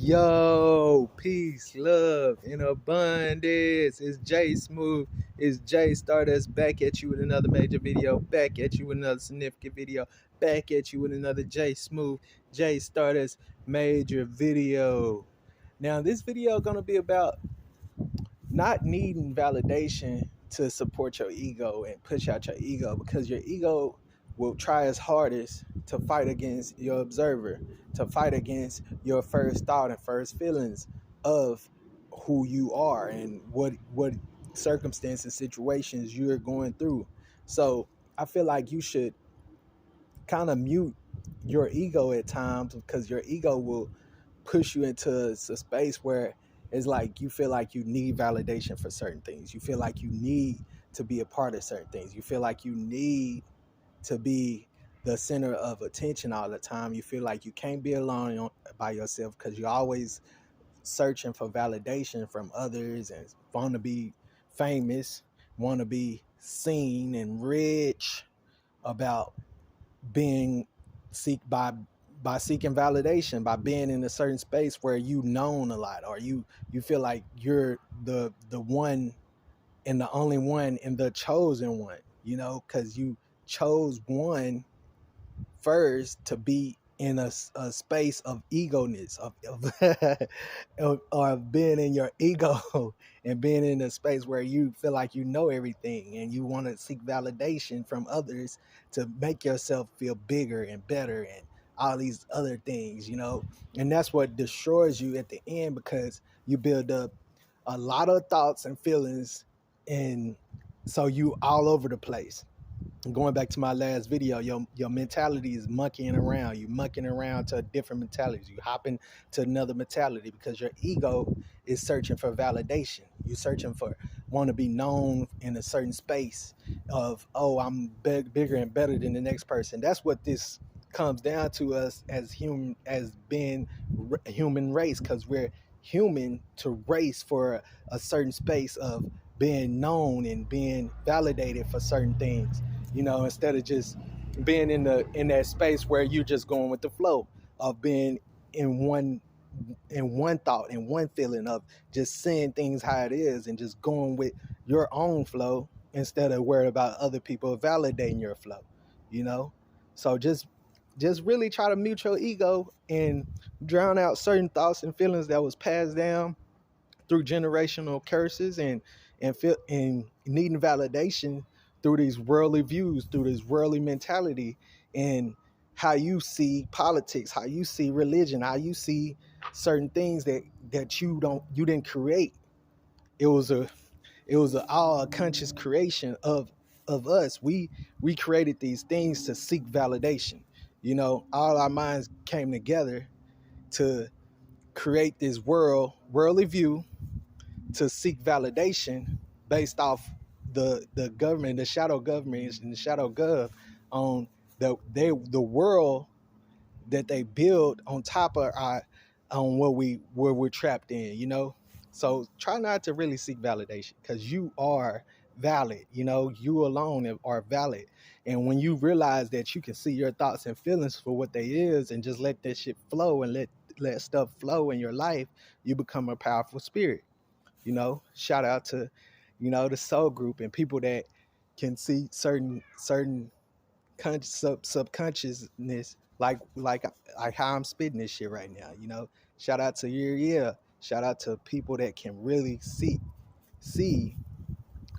Yo, peace, love, and abundance. It's Jay Smooth. It's Jay Stardust back at you with another major video, back at you with another significant video, back at you with another Jay Smooth, Jay Stardust major video. Now, this video gonna be about not needing validation to support your ego and push out your ego, because your ego will try its hardest to fight against your observer, to fight against your first thought and first feelings of who you are and what circumstances, situations you're going through. So I feel like you should kind of mute your ego at times, because your ego will push you into a space where it's like you feel like you need validation for certain things. You feel like you need to be a part of certain things. You feel like you need to be the center of attention all the time. You feel like you can't be alone by yourself, because you're always searching for validation from others and want to be famous, want to be seen and rich, about being by seeking validation, by being in a certain space where you known a lot, or you feel like you're the one and the only one and the chosen one, because you chose one first to be in a space of ego-ness, of being in your ego and being in a space where you feel like you know everything and you want to seek validation from others to make yourself feel bigger and better and all these other things, and that's what destroys you at the end, because you build up a lot of thoughts and feelings, and so you all over the place. Going back to my last video, your mentality is monkeying around. You monkeying around to different mentalities. You hopping to another mentality because your ego is searching for validation. You're searching for want to be known in a certain space of, oh, I'm bigger and better than the next person. That's what this comes down to us as human, as being human race, because we're human to race for a certain space of being known and being validated for certain things, instead of just being in that space where you're just going with the flow of being in one thought and one feeling of just seeing things how it is and just going with your own flow instead of worried about other people validating your flow, so just really try to mute your ego and drown out certain thoughts and feelings that was passed down through generational curses, and needing validation through these worldly views, through this worldly mentality, and how you see politics, how you see religion, how you see certain things that you didn't create. It was a all conscious creation of us. We created these things to seek validation. All our minds came together to create this worldly view to seek validation based off the government, the shadow governments and the shadow gov, on the world that they build on top of our on where we're trapped in. So try not to really seek validation, because you are valid. You alone are valid, and when you realize that you can see your thoughts and feelings for what they is and just let that shit flow and let stuff flow in your life, you become a powerful spirit. Shout out to the soul group and people that can see certain subconsciousness, like how I'm spitting this shit right now. Shout out to yeah. Shout out to people that can really see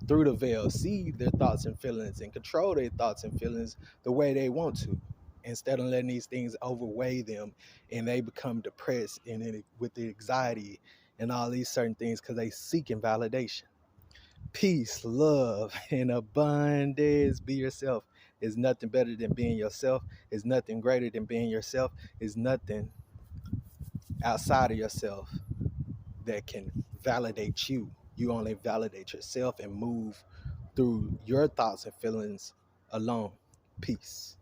through the veil, see their thoughts and feelings and control their thoughts and feelings the way they want to, instead of letting these things overweigh them and they become depressed and with the anxiety and all these certain things, because they seeking validation. Peace, love, and abundance. Be yourself. Is nothing better than being yourself. Is nothing greater than being yourself. Is nothing outside of yourself that can validate you. You only validate yourself and move through your thoughts and feelings alone. Peace.